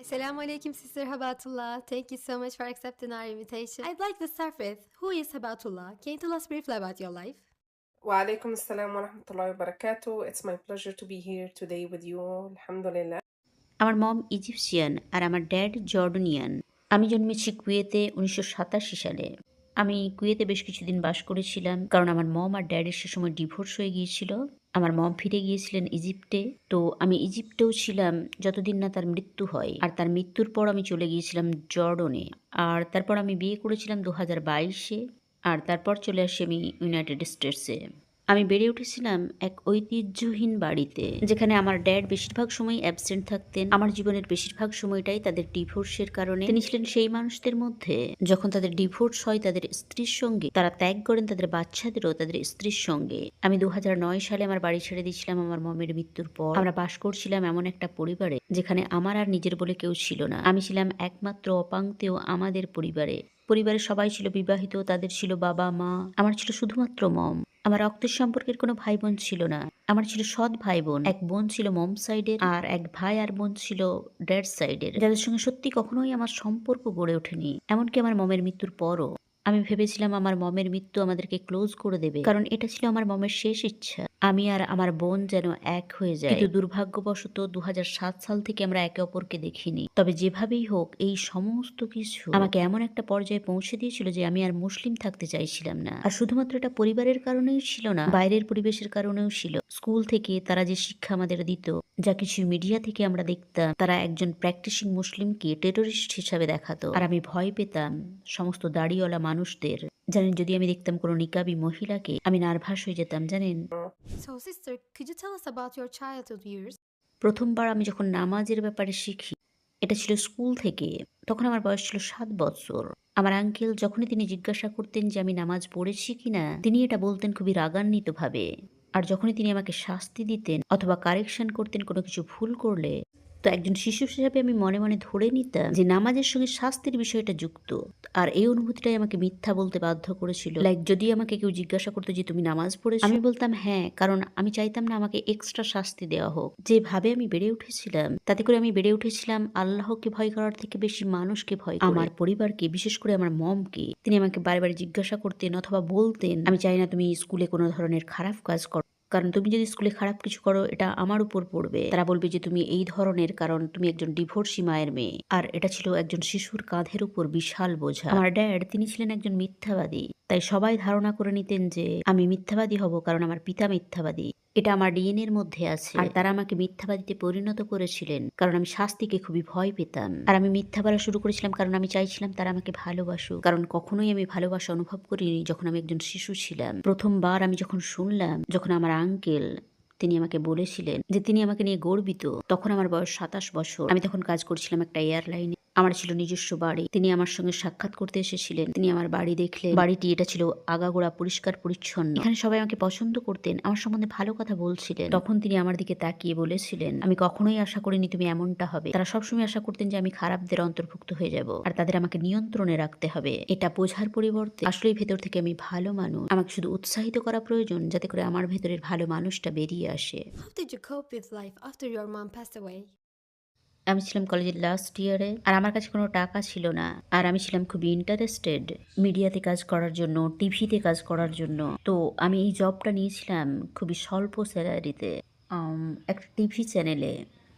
Assalamu alaikum, Sister Habatullah. Thank you so much for accepting our invitation. I'd like to start with, who is Habatullah? Can you tell us briefly about your life? وعليكم السلام ورحمة الله وبركاته. It's my pleasure to be here today with you. Alhamdulillah. আমার মম Egyptian আর আমার dad Jordanian. আমি জন্মেছি কুয়েতে 1987 সালে। আমি কুয়েতে বেশ কিছুদিন বাস করেছিলাম কারণ আমার মম আর ড্যাডের সে সময় ডিভোর্স হয়ে গিয়েছিল। আমার মম ফিরে গিয়েছিলেন ইজিপ্টে, তো আমি ইজিপ্টেও ছিলাম যতদিন না তার মৃত্যু হয়। আর তার মৃত্যুর পর আমি চলে গিয়েছিলাম জর্ডনে। আর তারপর আমি বিয়ে করেছিলাম 2022-এ। আর তারপর চলে আসি আমি ইউনাইটেড স্টেটসে। আমি বেড়ে উঠেছিলাম এক ঐতিহ্যহীন বাড়িতে, যেখানে আমার ড্যাড বেশিরভাগ সময় অ্যাবসেন্ট থাকতেন। আমার জীবনের বেশিরভাগ সময়টাই তাদের ডিভোর্সের কারণে। তিনি ছিলেন সেই মানুষদের মধ্যে যখন তাদের ডিভোর্স হয় তাদের স্ত্রীর সঙ্গে তারা ত্যাগ করেন তাদের বাচ্চাদেরও তাদের স্ত্রীর সঙ্গে। আমি 2009 সালে আমার বাড়ি ছেড়ে দিয়েছিলাম আমার মমের মৃত্যুর পর। আমরা বাস করছিলাম এমন একটা পরিবারে যেখানে আমার আর নিজের বলে কেউ ছিল না। আমি ছিলাম একমাত্র অপাংক্তেয় আমাদের পরিবারে। পরিবারের সবাই ছিল বিবাহিত, তাদের ছিল বাবা মা। আমার ছিল শুধুমাত্র মম। আমার রক্তের সম্পর্কের কোনো ভাই বোন ছিল না। আমার ছিল সৎ ভাই বোন। এক বোন ছিল মম সাইডের আর এক ভাই আর বোন ছিল ড্যাড সাইডের, যাদের সঙ্গে সত্যি কখনোই আমার সম্পর্ক গড়ে ওঠেনি। এমনকি আমার মমের মৃত্যুর পরও আমি ভেবেছিলাম আমার মমের মৃত্যু আমাদেরকে ক্লোজ করে দেবে, কারণ এটা ছিল আমার মমের শেষ ইচ্ছা, আমি আর আমার বোন যেন এক হয়ে যায়। কিন্তু দুর্ভাগ্যবশত 2007 সাল থেকে আমরা একে অপরকে দেখিনি। তবে যেভাবেই হোক এই সমস্ত কিছু আমাকে এমন একটা পর্যায়ে পৌঁছে দিয়েছিল যে আমি আর মুসলিম থাকতে চাইছিলাম না। আর শুধুমাত্র এটা পরিবারের কারণেই ছিল না, বাইরের পরিবেশের কারণেও ছিল। স্কুল থেকে তারা যে শিক্ষা আমাদের দিত, যা কিছু মিডিয়া থেকে আমরা দেখতাম, তারা একজন প্র্যাকটিসিং মুসলিমকে টেরোরিস্ট হিসাবে দেখাতো। আর আমি ভয় পেতাম সমস্ত দাড়িওয়ালা মানুষদের। জানেন, যদি আমি দেখতাম কোনো নিকাবি মহিলাকে, আমি নার্ভাস হয়ে যেতাম জানেন। So, sister, could you tell us about your childhood years? প্রথমবার আমি যখন নামাজের ব্যাপারে শিখি, এটা ছিল স্কুল থেকে। তখন আমার বয়স ছিল 7 বছর। আমার আঙ্কেল যখনই তিনি জিজ্ঞাসা করতেন যে আমি নামাজ পড়েছি কিনা, তিনি এটা বলতেন খুবই রাগান্বিত ভাবে। আর যখনই তিনি আমাকে শাস্তি দিতেন অথবা কারেকশন করতেন কোনো কিছু ভুল করলে, তো একজন শিশু হিসেবে আমি মনে মনে ধরে নিতাম যে নামাজের সঙ্গে শাস্তির বিষয়টা যুক্ত। আর এই অনুভূতিটাই আমাকে মিথ্যা বলতে বাধ্য করেছিল। লাইক যদি আমাকে কেউ জিজ্ঞাসা করতো যে তুমি নামাজ পড়েছো, আমি বলতাম হ্যাঁ, কারণ আমি চাইতাম না আমাকে এক্সট্রা শাস্তি দেওয়া হোক। যেভাবে আমি বেড়ে উঠেছিলাম, তাতে করে আমি বেড়ে উঠেছিলাম আল্লাহকে ভয় করার থেকে বেশি মানুষকে ভয় করে। আমার পরিবারকে, বিশেষ করে আমার মমকে, তিনি আমাকে বারে বারে জিজ্ঞাসা করতেন অথবা বলতেন, আমি চাই না তুমি স্কুলে কোনো ধরনের খারাপ কাজ করো, কারণ তুমি যদি স্কুলে খারাপ কিছু করো এটা আমার উপর পড়বে। তারা বলবে যে তুমি এই ধরনের, কারণ তুমি একজন ডিভোর্সি মায়ের মেয়ে। আর এটা ছিল একজন শিশুর কাঁধের উপর বিশাল বোঝা। আমার ড্যাড, তিনি ছিলেন একজন মিথ্যাবাদী। তাই সবাই ধারণা করে নিতেন যে আমি মিথ্যাবাদী হব কারণ আমার পিতা মিথ্যাবাদী। এটা আমার ডিএনএ এর মধ্যে আছে। আর তারা আমাকে মিথ্যাবাদীতে পরিণত করেছিলেন কারণ আমি শাস্তিকে খুবই ভয় পেতাম। আর আমি মিথ্যা বলা শুরু করেছিলাম কারণ আমি চাইছিলাম তারা আমাকে ভালোবাসুক, কারণ কখনোই আমি ভালোবাসা অনুভব করিনি যখন আমি একজন শিশু ছিলাম। প্রথমবার আমি যখন শুনলাম, যখন আমার আঙ্কেল তিনি আমাকে বলেছিলেন যে তিনি আমাকে নিয়ে গর্বিত, তখন আমার বয়স 27 বছর। আমি তখন কাজ করছিলাম একটা এয়ারলাইনে। আমার ছিল নিজস্ব বাড়ি। তিনি আমার সঙ্গে সাক্ষাৎ করতে এসেছিলেন। তিনি আমার বাড়ি দেখলেন। বাড়িটি, এটা ছিল আগাগোড়া পরিষ্কার পরিচ্ছন্ন। এখানে সবাই আমাকে পছন্দ করতেন, আমার সম্বন্ধে ভালো কথা বলছিলেন। তখন তিনি আমার দিকে তাকিয়ে বলেছিলেন, আমি কখনোই আশা করিনি তুমি এমনটা হবে। তারা সবসময় আশা করতেন যে আমি খারাপদের অন্তর্ভুক্ত হয়ে যাব আর তাদের আমাকে নিয়ন্ত্রণে রাখতে হবে। এটা বোঝার পরিবর্তে আসলেই ভেতর থেকে আমি ভালো মানুষ। আমাকে শুধু উৎসাহিত করা প্রয়োজন যাতে করে আমার ভেতরের ভালো মানুষটা বেরিয়ে আসে। How did you cope with life after your mom passed away? আমি ছিলাম কলেজের লাস্ট ইয়ারে, আর আমার কাছে কোনো টাকা ছিল না। আর আমি ছিলাম খুবই ইন্টারেস্টেড মিডিয়াতে কাজ করার জন্য, টিভিতে কাজ করার জন্য। তো আমি এই জবটা নিয়েছিলাম খুবই স্বল্প স্যালারিতে, একটা টিভি চ্যানেলে।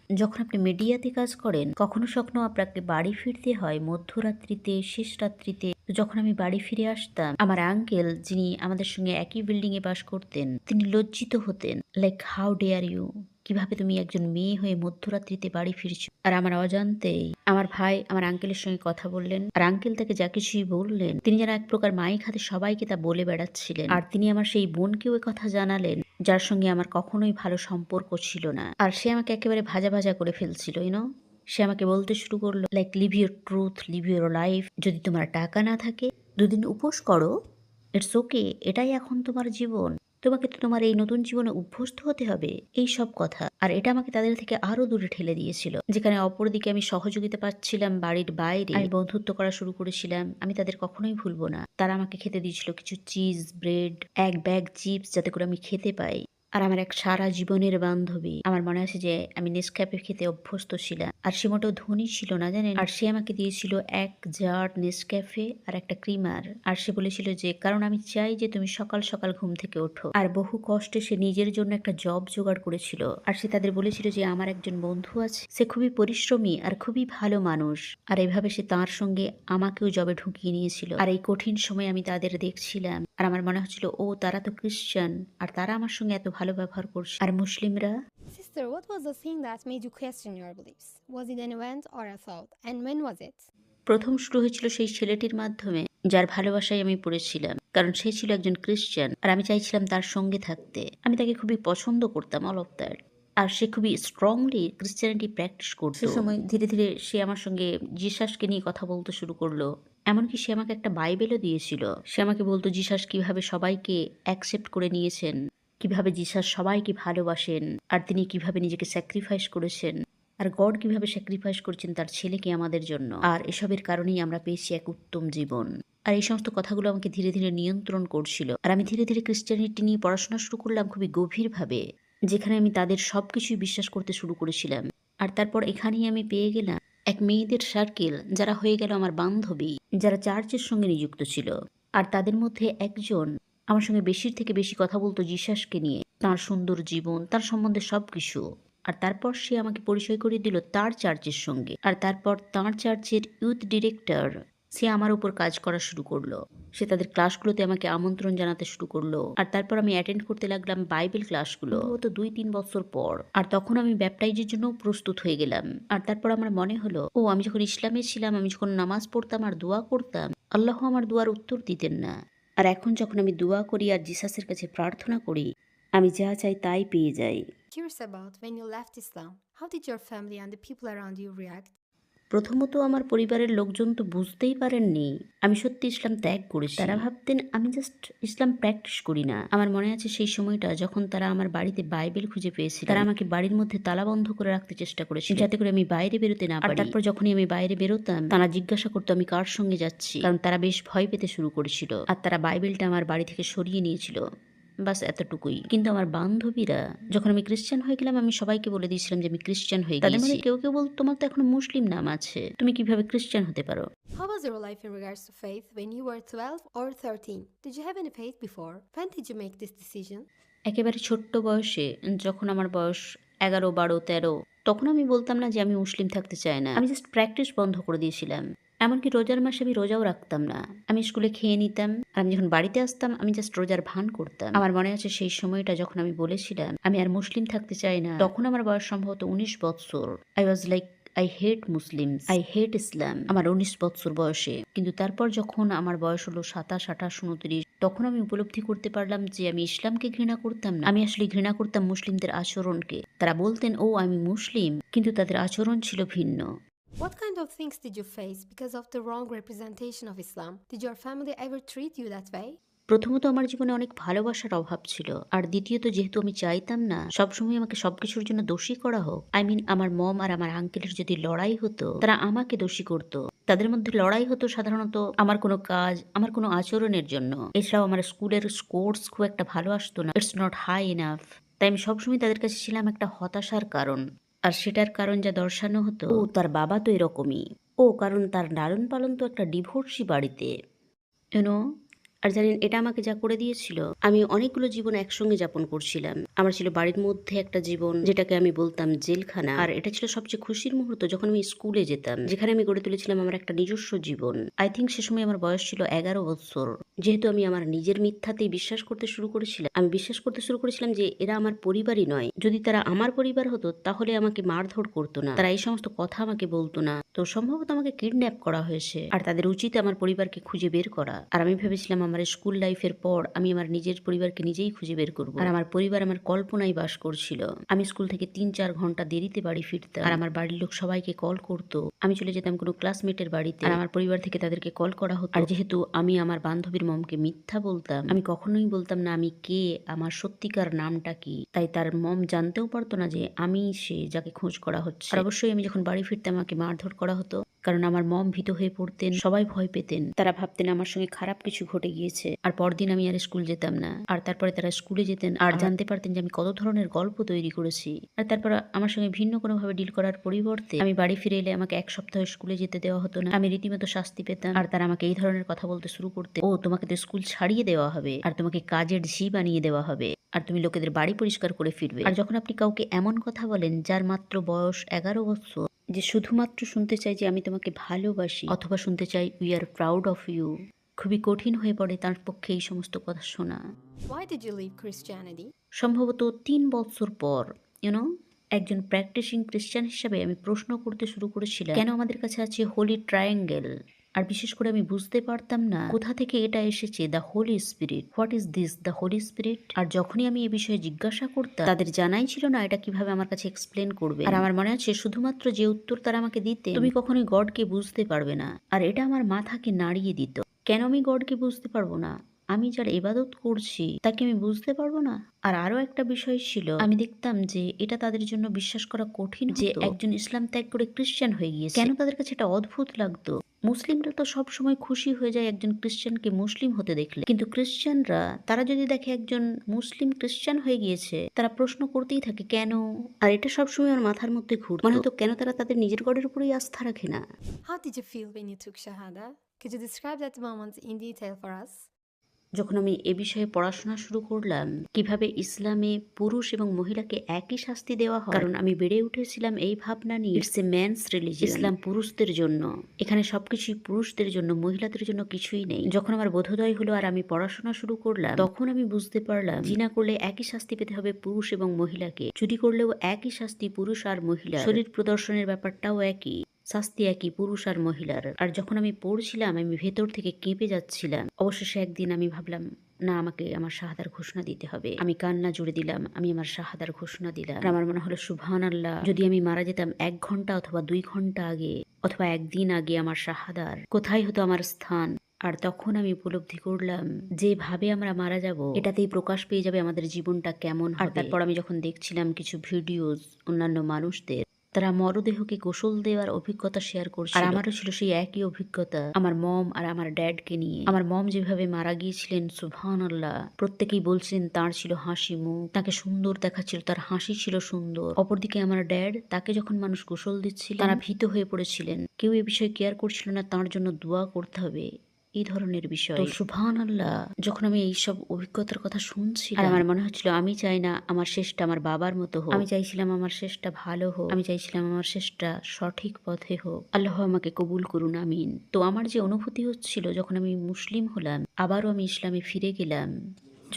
যখন আপনি মিডিয়াতে কাজ করেন, কখনো কখনো আপনাকে বাড়ি ফিরতে হয় মধ্যরাত্রিতে, শেষ রাত্রিতে। তো যখন আমি বাড়ি ফিরে আসতাম, আমার আঙ্কেল, যিনি আমাদের সঙ্গে একই বিল্ডিং এ বাস করতেন, তিনি লজ্জিত হতেন। লাইক, হাউ ডেয়ার ইউ, কিভাবে তুমি একজন মেয়ে হয়ে মধ্যরাত্রিতে বাড়ি ফিরছো। আর আমার অজান্তেই আমার ভাই আমার আঙ্কেলের সঙ্গে কথা বললেন, আর আঙ্কেল তাকে যা কিছুই বললেন, তিনি যেন এক প্রকার মাইক হাতে সবাইকে তা বলে বেড়াচ্ছিলেন। আর তিনি আমার সেই বোনকেও কথা জানালেন, যার সঙ্গে আমার কখনোই ভালো সম্পর্ক ছিল না। আর সে আমাকে একেবারে ভাজা ভাজা করে ফেলছিল, সে আমাকে বলতে শুরু করলো, like, live your truth, live your life. যদি তোমার টাকা না থাকে, 2 দিন উপোস করো, ইটস ওকে, এটাই এখন তোমার জীবন। তোমাকে তো তোমার এই নতুন জীবনে অভ্যস্ত হতে হবে, এই সব কথা। আর এটা আমাকে তাদের থেকে আরো দূরে ঠেলে দিয়েছিল, যেখানে অপরদিকে আমি সহযোগিতা পাচ্ছিলাম বাড়ির বাইরে। আমি বন্ধুত্ব করা শুরু করেছিলাম। আমি তাদের কখনোই ভুলবো না, তারা আমাকে খেতে দিয়েছিল কিছু চিজ, ব্রেড, এক ব্যাগ চিপস, যাতে করে আমি খেতে পাই। আর আমার এক সারা জীবনের বান্ধবী। আমার মনে আছে যে আমি নেসক্যাফে খেতে অভ্যস্ত ছিলাম। আর সে মোটেও ধনী ছিল না জানেন। আর সে আমাকে দিয়েছিল ১ জার নেসক্যাফে আর একটা ক্রিমার। আর সে বলেছিল যে কারণ আমি চাই যে তুমি সকাল, সকাল ঘুম থেকে ওঠো। আর বহু কষ্টে সে নিজের জন্য একটা জব জোগাড় করেছিল। আর সে তাদের বলেছিল যে আমার একজন বন্ধু আছে। সে খুবই পরিশ্রমী আর খুবই ভালো মানুষ। আর এভাবে সে তার সঙ্গে আমাকেও জবে ঢুকিয়ে নিয়েছিল। আর এই কঠিন সময়ে আমি তাদের দেখছিলাম। আর আমার মনে হচ্ছিল ও তারা তো খ্রিস্টান আর তারা আমার সঙ্গে এত ভালো ব্যবহার করছে। আর মুসলিমরা Sister, what was the thing that made you question your beliefs? Was it an event or a thought? And when was it? প্রথম শুরু হয়েছিল সেই ছেলেটির মাধ্যমে যার ভালোবাসায় আমি পড়েছিলাম। কারণ সে ছিল একজন খ্রিস্টান আর আমি চাইছিলাম তার সঙ্গে থাকতে। আমি তাকে খুবই পছন্দ করতাম অল অফ দ্যাট। আর সে খুবই স্ট্রংলি ক্রিশ্চিয়ানিটি প্র্যাকটিস করতো। সে সময় ধীরে ধীরে সে আমার সঙ্গে জিসাসকে নিয়ে কথা বলতে শুরু করলো। এমনকি সে আমাকে একটা বাইবেলও দিয়েছিল। সে আমাকে বলতো জিসাস কিভাবে সবাইকে অ্যাকসেপ্ট করে নিয়েছেন, কিভাবে জিসাস সবাইকে ভালোবাসেন আর তিনি কিভাবে নিজেকে স্যাক্রিফাইস করেছেন আর গড কিভাবে স্যাক্রিফাইস করছেন তার ছেলেকে আমাদের জন্য। আর এসবের কারণেই আমরা পেয়েছি এক উত্তম জীবন। আর এই সমস্ত কথাগুলো আমাকে ধীরে ধীরে নিয়ন্ত্রণ করছিল। আর আমি ধীরে ধীরে ক্রিশ্চিয়ানিটি নিয়ে পড়াশোনা শুরু করলাম খুবই গভীরভাবে, যেখানে আমি তাদের সবকিছুই বিশ্বাস করতে শুরু করেছিলাম। আর তারপর এখানেই আমি পেয়ে গেলাম এক মেয়েদের সার্কেল যারা হয়ে গেল আমার বান্ধবী, যারা চার্চের সঙ্গে নিযুক্ত ছিল। আর তাদের মধ্যে একজন আমার সঙ্গে বেশির থেকে বেশি কথা বলতো জিসাসকে নিয়ে, তার সুন্দর জীবন, তার সম্বন্ধে সবকিছু। আর তারপর সে আমাকে পরিচয় করিয়ে দিল তার চার্চের সঙ্গে। আর তারপর তার চার্চের ইউথ ডিরেক্টর সে আমার উপর কাজ করা শুরু করলো। সে তাদের ক্লাসগুলোতে আমাকে আমন্ত্রণ জানাতে শুরু করলো। আর তারপর আমি অ্যাটেন্ড করতে লাগলাম বাইবেল ক্লাসগুলো, তো ২-৩ বছর পর। আর তখন আমি ব্যাপটাইজের জন্য প্রস্তুত হয়ে গেলাম। আর তারপর আমার মনে হলো আমি যখন ইসলামে ছিলাম, আমি যখন নামাজ পড়তাম আর দোয়া করতাম, আল্লাহ আমার দোয়ার উত্তর দিতেন না। আর এখন যখন আমি দোয়া করি আর জিসাসের কাছে প্রার্থনা করি, আমি যা চাই তাই পেয়ে যাই। Curious about when you left Islam, how did your family and the people around you react? প্রথমত আমার পরিবারের লোকজন তো বুঝতেই পারেননি আমি সত্যি ইসলাম ত্যাগ করেছি। তারা ভাবতেন আমি জাস্ট ইসলাম প্র্যাকটিস করি না। আমার মনে আছে সেই সময়টা যখন তারা আমার বাড়িতে বাইবেল খুঁজে পেয়েছিল, তারা আমাকে বাড়ির মধ্যে তালা বন্ধ করে রাখতে চেষ্টা করেছিল যাতে করে আমি বাইরে বেরোতে না পারি। তারপর যখনই আমি বাইরে বেরোতাম তারা জিজ্ঞাসা করতো আমি কার সঙ্গে যাচ্ছি, কারণ তারা বেশ ভয় পেতে শুরু করেছিল। আর তারা বাইবেলটা আমার বাড়ি থেকে সরিয়ে নিয়েছিল। বাস এতটুকুই। কিন্তু আমার বান্ধবীরা যখন আমি খ্রিস্টান হয়ে গেলাম, আমি সবাইকে বলে দিয়েছিলাম যে আমি খ্রিস্টান হয়ে গেছি। তাদের মধ্যে কেউ কেউ বলতো তোমার তো এখনো মুসলিম নাম আছে, তুমি কিভাবে খ্রিস্টান হতে পারো? How was your life in regards to faith when you were 12 or 13? Did you have any faith before? When did you make this decision? একেবারে ছোট্ট বয়সে, যখন আমার বয়স 11, 12, 13, তখন আমি বলতাম না যে আমি মুসলিম থাকতে চাই না। আমি জাস্ট প্র্যাকটিস বন্ধ করে দিয়েছিলাম। এমনকি রোজার মাসে আমি রোজাও রাখতাম না। আমি স্কুলে খেয়ে নিতাম আর আমি যখন বাড়িতে আসতাম আমি জাস্ট রোজার ভান করতাম। আমার মনে আছে সেই সময়টা যখন আমি বলেছিলাম আমি আর মুসলিম থাকতে চাই না, তখন আমার বয়স সম্ভবত 19 বছর। I was like I hate Muslims, I hate Islam, আমার 19 বছর বয়সে। কিন্তু তারপর যখন আমার বয়স হলো 27, 28, 29, তখন আমি উপলব্ধি করতে পারলাম যে আমি ইসলামকে ঘৃণা করতাম না, আমি আসলে ঘৃণা করতাম মুসলিমদের আচরণকে। তারা বলতেন আমি মুসলিম, কিন্তু তাদের আচরণ ছিল ভিন্ন। What kind of things did you face because of the wrong representation of Islam? Did your family ever treat you that way? প্রথমত আমার জীবনে অনেক ভালোবাসার অভাব ছিল। আর দ্বিতীয়ত যেহেতু আমি চাইতাম না সবসময় আমাকে সবকিছুর জন্য দোষী করা হোক। আমার মম আর আমার আঙ্কেলের যদি লড়াই হতো, তারা আমাকে দোষী করতো। তাদের মধ্যে লড়াই হতো সাধারণত আমার কোনো কাজ, আমার কোনো আচরণের জন্য। এছাড়াও আমার স্কুলের স্কোর্স খুব একটা ভালো আসতো না, ইটস নট হাই ইনাফ। তাই আমি সবসময় তাদের কাছে ছিলাম একটা হতাশার কারণ। আর সেটার কারণ যা দর্শানো হতো, তার বাবা তো এরকমই, কারণ তার লালন পালন তো একটা ডিভোর্সি বাড়িতে, ইউনো। আর জানেন এটা আমাকে যা করে দিয়েছিল, আমি অনেকগুলো জীবন একসঙ্গে যাপন করছিলাম। আমার ছিল বাড়ির মধ্যে একটা জীবন, যেটাকে আমি বলতাম জেলখানা। আর এটা ছিল সবচেয়ে খুশির মুহূর্ত যখন আমি স্কুলে যেতাম, যেখানে আমি গড়ে তুলেছিলাম আমার একটা নিজস্ব জীবন। আই থিঙ্ক সে সময় আমার বয়স ছিল 11 বছর। যেহেতু আমি আমার নিজের মিথ্যাতেই বিশ্বাস করতে শুরু করেছিলাম, আমি বিশ্বাস করতে শুরু করেছিলাম যে এরা আমার পরিবারই নয়। যদি তারা আমার পরিবার হতো তাহলে আমাকে মারধর করতো না, তারা এই সমস্ত কথা আমাকে বলতো না। তো সম্ভবত আমাকে কিডন্যাপ করা হয়েছে আর তাদের উচিত আমার পরিবারকে খুঁজে বের করা। আর আমি ভেবেছিলাম আমার স্কুল লাইফের পর আমি আমার নিজের পরিবারকে নিজেই খুঁজে বের করব। আর আমার পরিবার আমার কল্পনায় বাস করছিল। আমি স্কুল থেকে 3-4 ঘন্টা দেরিতে বাড়ি ফিরতাম আর আমার বাড়ির লোক সবাইকে কল করতো। আমি চলে যেতাম কোনো ক্লাসমেটের বাড়িতে আর আমার পরিবার থেকে তাদেরকে কল করা হতো। আর যেহেতু আমি আমার বান্ধবীর মমকে মিথ্যা বলতাম, আমি কখনোই বলতাম না আমি কে, আমার সত্যিকার নামটা কি। তাই তার মম জানতেও পারতো না যে আমি সে যাকে খোঁজ করা হচ্ছে। আর অবশ্যই আমি যখন বাড়ি ফিরতাম আমাকে মারধর করা হতো, কারণ আমার মম ভীত হয়ে পড়তেন, সবাই ভয় পেতেন। তারা ভাবতেন আমার সঙ্গে খারাপ কিছু ঘটে গিয়েছে। আর পরদিন আমি আর স্কুল যেতাম না। আর তারপরে তারা স্কুলে যেতেন আর জানতে পারতেন যে আমি কত ধরনের গল্প তৈরি করেছি। আর তারপর আমার সঙ্গে ভিন্ন কোনোভাবে ডিল করার পরিবর্তে আমি বাড়ি ফিরে এলে আমাকে ১ সপ্তাহ স্কুলে যেতে দেওয়া হতো না। আমি রীতিমতো শাস্তি পেতাম। আর তারা আমাকে এই ধরনের কথা বলতে শুরু করতে, "ও তোমাকে তো স্কুল ছাড়িয়ে দেওয়া হবে। আর তোমাকে কাজের ঝি বানিয়ে দেওয়া হবে। আর তুমি লোকেদের বাড়ি পরিষ্কার করে ফিরবে।" আর যখন আপনি কাউকে এমন কথা বলেন যার মাত্র বয়স ১১ বছর, যে শুধুমাত্র শুনতে চাই যে আমি তোমাকে ভালোবাসি অথবা শুনতে চাই we are proud of you, খুবই কঠিন হয়ে পড়ে তার পক্ষে এই সমস্ত কথা শোনা। Why did you leave Christianity? সম্ভবত ৩ বছর পর একজন প্র্যাকটিসিং খ্রিস্টান হিসাবে আমি প্রশ্ন করতে শুরু করেছিলাম, কেন আমাদের কাছে আছে হোলি ট্রায়াঙ্গেল? আর বিশেষ করে আমি বুঝতে পারতাম না কোথা থেকে এটা এসেছে, the holy spirit. What is this the holy spirit? আর যখনই আমি এ বিষয়ে জিজ্ঞাসা করতাম, তাদের জানাই ছিল না এটা কিভাবে আমার কাছে এক্সপ্লেন করবে। আর আমার মনে আছে শুধুমাত্র যে উত্তর তারা আমাকে দিতে, তুমি কখনোই গডকে বুঝতে পারবে না। আর এটা আমার মাথাকে নাড়িয়ে দিত। কেন আমি গডকে বুঝতে পারবো না? আমি যার ইবাদত করছি তাকে আমি বুঝতে পারবো না? আর আরো একটা বিষয় ছিল, আমি দেখতাম যে এটা তাদের জন্য বিশ্বাস করা কঠিন যে একজন ইসলাম ত্যাগ করে খ্রিস্টান হয়ে গিয়েছে। কেন তাদের কাছে এটা অদ্ভুত লাগতো? মুসলিমরা তো সব সময় খুশি হয়ে যায় একজন খ্রিস্টানকে মুসলিম হতে দেখলে, কিন্তু খ্রিস্টানরা তারা যদি দেখে একজন মুসলিম খ্রিস্টান হয়ে গিয়েছে, তারা প্রশ্ন করতেই থাকে কেন। আর এটা সবসময় আমার মাথার মধ্যে ঘুরতো, মনে হতো কেন তারা তাদের নিজের গডের উপরেই আস্থা রাখে না। How did you feel when you took Shahada? Could you describe that moment in detail for us? যখন আমি এ বিষয়ে পড়াশোনা শুরু করলাম, কিভাবে ইসলামে পুরুষ এবং মহিলাকে একই শাস্তি দেওয়া হয়, কারণ আমি বেড়ে উঠেছিলাম এই ভাবনা নিয়ে, ইটস এ ম্যানস রিলিজিয়ন, ইসলাম পুরুষদের জন্য, এখানে সবকিছুই পুরুষদের জন্য, মহিলাদের জন্য কিছুই নেই। যখন আমার বোধোদয় হলো আর আমি পড়াশোনা শুরু করলাম, তখন আমি বুঝতে পারলাম জিনা করলে একই শাস্তি পেতে হবে পুরুষ এবং মহিলাকে, চুরি করলেও একই শাস্তি পুরুষ আর মহিলা, শরীর প্রদর্শনের ব্যাপারটাও একই, শাস্তি একই পুরুষ আর মহিলার। আর যখন আমি পড়ছিলাম আমি ভেতর থেকে কেঁপে যাচ্ছিলাম। অবশেষে একদিন আমি ভাবলাম, না, আমাকে আমার শাহাদার ঘোষণা দিতে হবে। আমি কান্না জুড়ে দিলাম, আমি আমার শাহাদার ঘোষণা দিলাম। আর আমার মনে হলো সুবহানাল্লাহ, যদি আমি মারা যেতাম ১ ঘন্টা অথবা ২ ঘন্টা আগে অথবা একদিন আগে আমার শাহাদার, কোথায় হতো আমার স্থান? আর তখন আমি উপলব্ধি করলাম যেভাবে আমরা মারা যাব এটাতেই প্রকাশ পেয়ে যাবে আমাদের জীবনটা কেমন হবে। আর তারপর আমি যখন দেখছিলাম কিছু ভিডিওস অন্যান্য মানুষদের, তারা মরদেহকে গোসল দেওয়ার অভিজ্ঞতা শেয়ার করছিল, আর আমারও ছিল সেই একই অভিজ্ঞতা আমার মম আর আমার ড্যাডকে নিয়ে। আমার মম যেভাবে মারা গিয়েছিলেন, সুবহানাল্লাহ, প্রত্যেকেই বলছেন তার ছিল হাসি মুখ, তাকে সুন্দর দেখাচ্ছিল, তার হাসি ছিল সুন্দর। অপরদিকে আমার ড্যাড, তাকে যখন মানুষ গোসল দিচ্ছিল তারা ভীত হয়ে পড়েছিলেন, কেউ এ বিষয়ে কেয়ার করছিল না, তার জন্য দোয়া করতে হবে, এই ধরনের বিষয়। তো সুবহানাল্লাহ, যখন আমি এইসব অভিজ্ঞতার কথা শুনছিলাম, আর আমার মনে হচ্ছিল আমি চাই না আমার শেষটা আমার বাবার মতো হোক, আমি চাইছিলাম আমার শেষটা ভালো হোক, আমি চাইছিলাম আমার শেষটা সঠিক পথে হোক। আল্লাহ আমাকে কবুল করুন, আমিন। তো আমার যে অনুভূতি হচ্ছিল যখন আমি মুসলিম হলাম, আবারও আমি ইসলামে ফিরে গেলাম,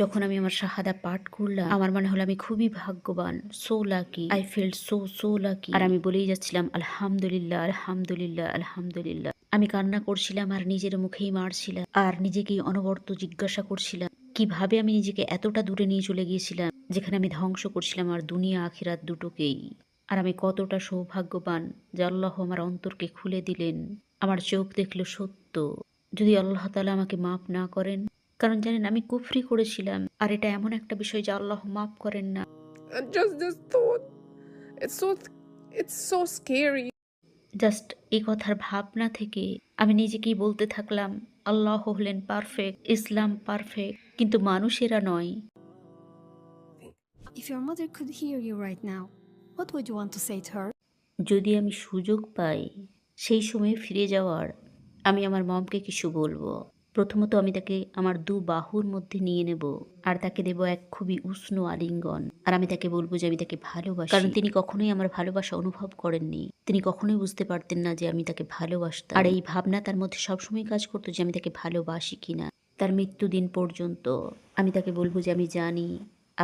যখন আমি আমার শাহাদা পাঠ করলাম, আমার মনে হলো আমি খুবই ভাগ্যবান, so lucky, I feel so lucky. আর আমি বলেই যাচ্ছিলাম আলহামদুলিল্লাহ, আলহামদুলিল্লাহ, আলহামদুলিল্লাহ। আমি কান্না করছিলাম আর নিজের মুখেই মারছিলাম আর নিজেকেই অনবরত জিজ্ঞাসা করছিলাম কিভাবে আমি নিজেকে এতটা দূরে নিয়ে চলে গিয়েছিলাম, যেখানে আমি ধ্বংস করছিলাম আর দুনিয়া আখিরাত দুটোকেই। আর আমি কতটা সৌভাগ্যবান যে আল্লাহ আমার অন্তরকে খুলে দিলেন, আমার চোখ দেখলো সত্য। যদি আল্লাহ তাআলা আমাকে মাফ না করেন, কারণ জানেন আমি কুফরি করেছিলাম, আর এটা এমন একটা বিষয় যে আল্লাহ মাফ করেন না। And just this thought, it's so scary. Just এই কথার ভাবনা থেকে আমি নিজেকেই বলতে থাকলাম, আল্লাহ হলেন পারফেক্ট, ইসলাম পারফেক্ট, কিন্তু মানুষেরা নয়। If your mother could hear you right now, what would you want to say to her? যদি আমি সুযোগ পাই সেই সময়ে ফিরে যাওয়ার, আমি আমার মমকে কিছু বলবো। প্রথমত আমি তাকে আমার ২ বাহুর মধ্যে নিয়ে নেব আর তাকে দেব এক খুবই উষ্ণ আলিঙ্গন। আর আমি তাকে বলবো যে আমি তাকে ভালোবাসি, কারণ তিনি কখনোই আমার ভালোবাসা অনুভব করেননি। তিনি কখনোই বুঝতে পারতেন না যে আমি তাকে ভালোবাসতাম। আর এই ভাবনা তার মধ্যে সবসময় কাজ করতো যে আমি তাকে ভালোবাসি কিনা। তার মৃত্যুদিন পর্যন্ত আমি তাকে বলবো যে আমি জানি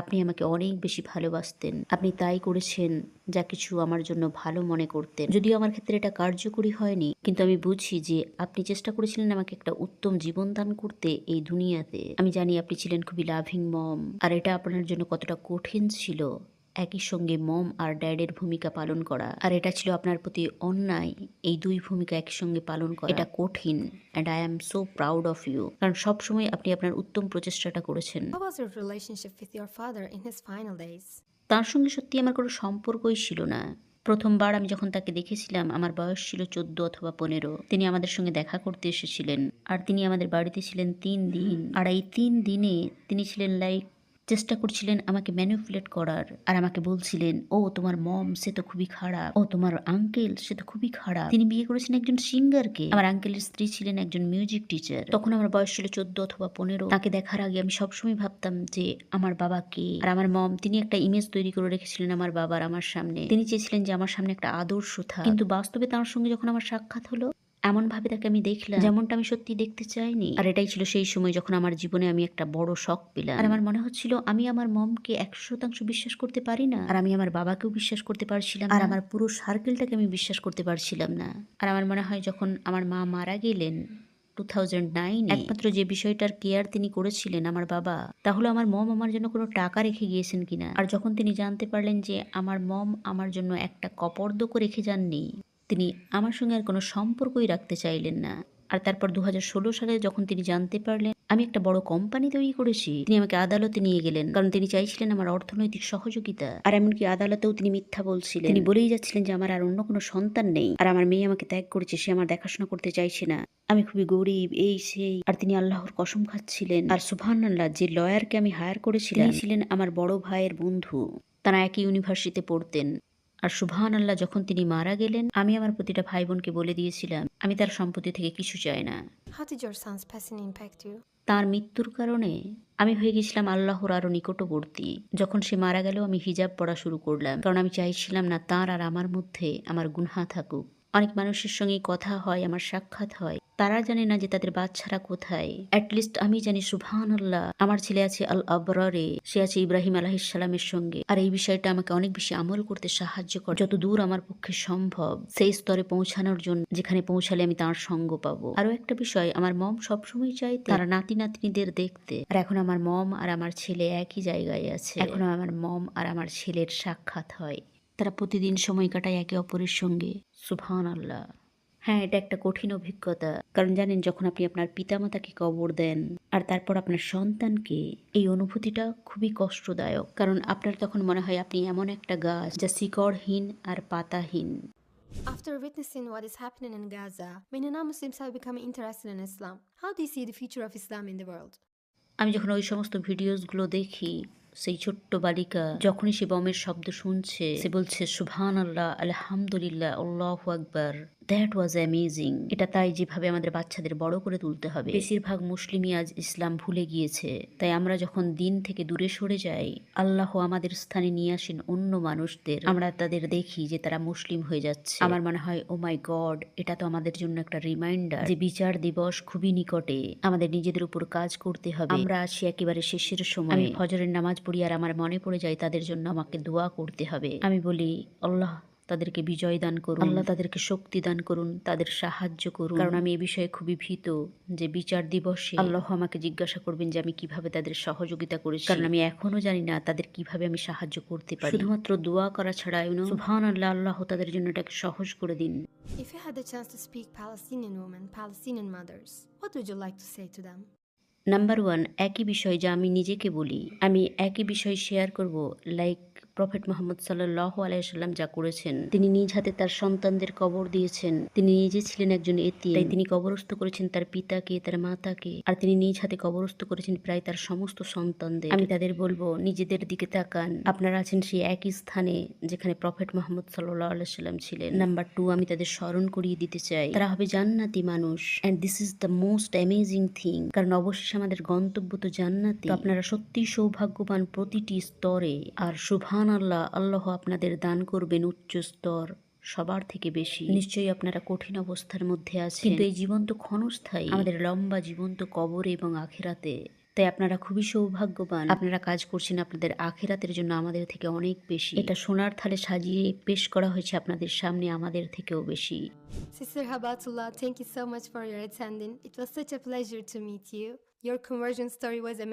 আপনি আমাকে অনেক বেশি ভালোবাসতেন, আপনি তাই করেছেন যা কিছু আমার জন্য ভালো মনে করতেন। যদিও আমার ক্ষেত্রে এটা কার্যকরী হয়নি, কিন্তু আমি বুঝি যে আপনি চেষ্টা করেছিলেন আমাকে একটা উত্তম জীবন দান করতে এই দুনিয়াতে। আমি জানি আপনি ছিলেন খুবই লাভিং মম, আর এটা আপনার জন্য কতটা কঠিন ছিল একই সঙ্গে মম আর ড্যাডের ভূমিকা পালন করা। আর এটা ছিল আপনার প্রতি অন্যায়, এই ২ ভূমিকা একই সঙ্গে পালন করা। এটা কঠিন, and I am so proud of you, কারণ সবসময় আপনি আপনার উত্তম প্রচেষ্টাটা করেছেন। How was your relationship with your father in his final days? তার সঙ্গে সত্যি আমার কোনো সম্পর্কই ছিল না, প্রথমবার আমি যখন তাকে দেখেছিলাম আমার বয়স ছিল 14 অথবা 15। তিনি আমাদের সঙ্গে দেখা করতে এসেছিলেন আর তিনি আমাদের বাড়িতে ছিলেন 3 দিন। আর এই 3 দিনে তিনি ছিলেন চেষ্টা করছিলেন আমাকে ম্যানিপুলেট করার আর আমাকে বলছিলেন, ও তোমার মম সে তো খুবই খারাপ, ও তোমার আঙ্কেল সে তো খুবই খারাপ। তিনি বিয়ে করেছেন একজন সিঙ্গারকে। আমার আঙ্কেলের স্ত্রী ছিলেন একজন মিউজিক টিচার। তখন আমার বয়স ছিল 14 অথবা 15। তাকে দেখার আগে আমি সবসময় ভাবতাম যে আমার বাবা কে। আর আমার মম তিনি একটা ইমেজ তৈরি করে রেখেছিলেন আমার বাবার আমার সামনে। তিনি চেয়েছিলেন যে আমার সামনে একটা আদর্শ থাক, কিন্তু বাস্তবে তার সঙ্গে যখন আমার সাক্ষাৎ হলো এমন ভাবে তাকে আমি দেখলাম যেমনটা আমি সত্যি দেখতে চাইনি। আর এটাই ছিল সেই সময় যখন আমার জীবনে আমি একটা বড় শক পেলাম। আর আমার মনে হচ্ছিল আমি আমার মমকে 100% বিশ্বাস করতে পারি না, আর আমি আমার বাবাকেও বিশ্বাস করতে পারছিলাম, আর আমার পুরো সার্কেলটাকে আমি বিশ্বাস করতে পারছিলাম না। আর আমার মনে হয় যখন আমার মা মারা গেলেন 2009 একমাত্র যে বিষয়টার কেয়ার তিনি করেছিলেন আমার বাবা, তাহলে আমার মম আমার জন্য কোনো টাকা রেখে গিয়েছেন কিনা। আর যখন তিনি জানতে পারলেন যে আমার মম আমার জন্য একটা কপর্দকও রেখে যাননি, তিনি আমার সঙ্গে আর কোনো সম্পর্কই রাখতে চাইলেন না। আর তারপর 2016 সালে যখন তিনি জানতে পারলেন আমি একটা বড় কোম্পানি তৈরি করেছি, তিনি আমাকে আদালতে নিয়ে গেলেন, কারণ তিনি চাইছিলেন আমার অর্থনৈতিক সহযোগিতা। আর এমনকি আদালতেও তিনি মিথ্যা বলছিলেন। তিনি বলেই যাচ্ছিলেন যে আমার আর অন্য কোনো সন্তান নেই, আর আমার মেয়ে আমাকে ত্যাগ করেছে, সে আমার দেখাশোনা করতে চাইছে না, আমি খুবই গরিব, এই সেই। আর তিনি আল্লাহর কসম খাচ্ছিলেন। আর সুবহানাল্লাহ, যে লয়ারকে আমি হায়ার করেছিলাম তিনি ছিলেন আমার বড় ভাইয়ের বন্ধু, তারা একই ইউনিভার্সিটিতে পড়তেন। আর সুবহানাল্লাহ, যখন তিনি মারা গেলেন আমি আমার প্রতিটা ভাই বোনকে বলে দিয়েছিলাম আমি তার সম্পত্তি থেকে কিছু চাই না। How did your son's passing impact you? তার মৃত্যুর কারণে আমি হয়ে গেছিলাম আল্লাহর আরো নিকটবর্তী। যখন সে মারা গেল আমি হিজাব পড়া শুরু করলাম, কারণ আমি চাইছিলাম না তার আর আমার মধ্যে আমার গুনহা থাকুক। অনেক মানুষের সঙ্গে কথা হয়, আমার সাক্ষাৎ হয়, তারা জানে না যে তাদের বাচ্চারা কোথায়। অ্যাটলিস্ট আমি জানি সুবহানাল্লাহ আমার ছেলে আছে আল আবরারে, সে আছে ইব্রাহিম আলাইহিসসালামের সঙ্গে। আর এই বিষয়টা আমাকে অনেক বেশি আমল করতে সাহায্য করে, যত দূর আমার পক্ষে সম্ভব সেই স্তরে পৌঁছানোর জন্য, যেখানে পৌঁছালে আমি তার সঙ্গ পাবো। আরো একটা বিষয়, আমার মম সবসময় চাইতে তারা নাতি নাতনিদের দেখতে, আর এখন আমার মম আর আমার ছেলে একই জায়গায় আছে। এখন আমার মম আর আমার ছেলের সাক্ষাৎ হয়, তারা প্রতিদিন সময় কাটায় একে অপরের সঙ্গে। সুবহানাল্লাহ। হ্যাঁ, এটা একটা কঠিন অভিজ্ঞতা, কারণ জানেন যখন আপনি আপনার পিতামাতাকে কবর দেন আর তারপর আপনার সন্তানকে, এই অনুভূতিটা খুবই কষ্টদায়ক। কারণ আপনার তখন মনে হয় আপনি এমন একটা গাছ যা শিকড়হীন আর পাতাহীন। After witnessing what is happening in Gaza, many non-Muslims have become interested in Islam. How do you see the future of Islam in the world? আমি যখন ওই সমস্ত ভিডিওসগুলো দেখি, সেই ছোট্ট বালিকা যখনই সে বমের শব্দ শুনছে সে বলছে সুবহানাল্লাহ, আলহামদুলিল্লাহ, আল্লাহু আকবার, দ্যাট ওয়াজ অ্যামেজিং। এটা তাই যেভাবে আমাদের বাচ্চাদের বড় করে তুলতে হবে। বেশিরভাগ মুসলিমই আজ ইসলাম ভুলে গিয়েছে, তাই আমরা যখন দিন থেকে দূরে সরে যাই আল্লাহ আমাদের স্থানে নিয়ে আসেন অন্য মানুষদের, আমরা তাদের দেখি যে তারা মুসলিম হয়ে যাচ্ছে। আমার মনে হয় ও মাই গড, এটা তো আমাদের জন্য একটা রিমাইন্ডার যে বিচার দিবস খুবই নিকটে, আমাদের নিজেদের উপর কাজ করতে হবে। আমরা আছি একেবারে শেষের সময়। আমি ফজরের নামাজ পড়ি আর আমার মনে পড়ে যায় তাদের জন্য আমাকে দোয়া করতে হবে। আমি বলি আল্লাহ তাদেরকে বিজয় দান করুন, আল্লাহ তাদেরকে শক্তি দান করুন, তাদের সাহায্য করুন, কারণ আমি এ বিষয়ে খুবই ভীত যে বিচার দিবসে আল্লাহ আমাকে জিজ্ঞাসা করবেন যে আমি কিভাবে তাদের সহযোগিতা করেছি, কারণ আমি এখনো জানি না তাদের কিভাবে আমি সাহায্য করতে পারি। শুধুমাত্র দোয়া করা ছাড়া সুবহানাল্লাহ, আল্লাহ তাদের জন্য এটাকে সহজ করে দিন। If you had the chance to speak Palestinian women, Palestinian mothers, what would you like to say to them? Number 1, একই বিষয় যা আমি নিজেকে বলি, আমি একই বিষয় শেয়ার করব। লাইক প্রফেট মুহাম্মদ সাল্লাল্লাহু আলাইহি ওয়াসাল্লাম যা করেছেন, তিনি নিজ হাতে তার সন্তানদের কবর দিয়েছেন। তিনি নিজে ছিলেন একজন এতিম, তাই তিনি কবরস্থ করেছেন তার পিতাকে, তার মাতাকে, আর তিনি নিজ হাতে কবরস্থ করেছেন প্রায় তার সমস্ত সন্তানদের। আমি তাদের বলবো নিজেদের দিকে তাকান, আপনারা আছেন সেই একই স্থানে যেখানে প্রফেট মুহাম্মদ সাল্লাল্লাহু আলাইহি ওয়াসাল্লাম ছিলেন। নাম্বার 2, আমি তাদের স্মরণ করিয়ে দিতে চাই তারা হবে জান্নাতি মানুষ, and this is the most amazing thing, কারণ অবশ্যই আমাদের গন্তব্য তো জান্নাতি। আপনারা সত্যিই সৌভাগ্যবান প্রতিটি স্তরে। আর সুবহানাল্লাহ, আল্লাহ আপনাদের দান করবেন উচ্চ স্তর সবার থেকে বেশি। নিশ্চয়ই আপনারা কঠিন অবস্থার মধ্যে আছেন, কিন্তু এই জীবন তো ক্ষণস্থায়ী, আমাদের লম্বা জীবন তো কবরে এবং আখিরাতে। তাই আপনারা খুবই সৌভাগ্যবান, আপনারা কাজ করছেন আপনাদের আখিরাতের জন্য আমাদের থেকে অনেক বেশি। এটা সোনার থালে সাজিয়ে পেশ করা হয়েছে আপনাদের সামনে আমাদের থেকেও বেশি। Sister Habatullah, thank you so much for your attending. It was such a pleasure to meet you. Your conversion story was amazing.